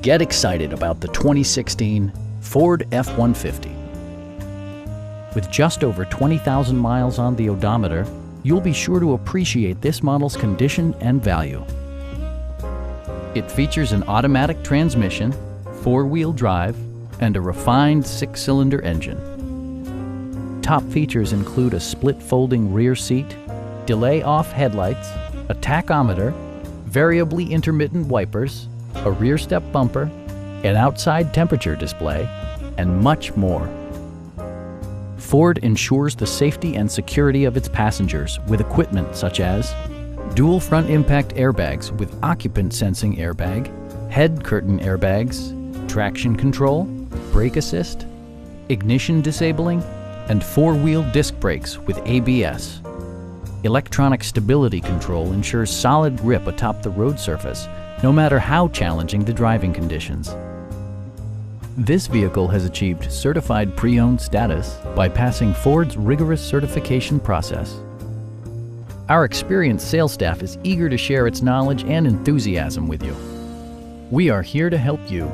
Get excited about the 2016 Ford F-150. With just over 20,000 miles on the odometer, you'll be sure to appreciate this model's condition and value. It features an automatic transmission, four-wheel drive, and a refined six-cylinder engine. Top features include a split folding rear seat, delay-off headlights, a tachometer, variably intermittent wipers, a rear step bumper, an outside temperature display, and much more. Ford ensures the safety and security of its passengers with equipment such as dual front impact airbags with occupant sensing airbag, head curtain airbags, traction control, brake assist, ignition disabling, and four-wheel disc brakes with ABS. Electronic stability control ensures solid grip atop the road surface, no matter how challenging the driving conditions. This vehicle has achieved certified pre-owned status by passing Ford's rigorous certification process. Our experienced sales staff is eager to share its knowledge and enthusiasm with you. We are here to help you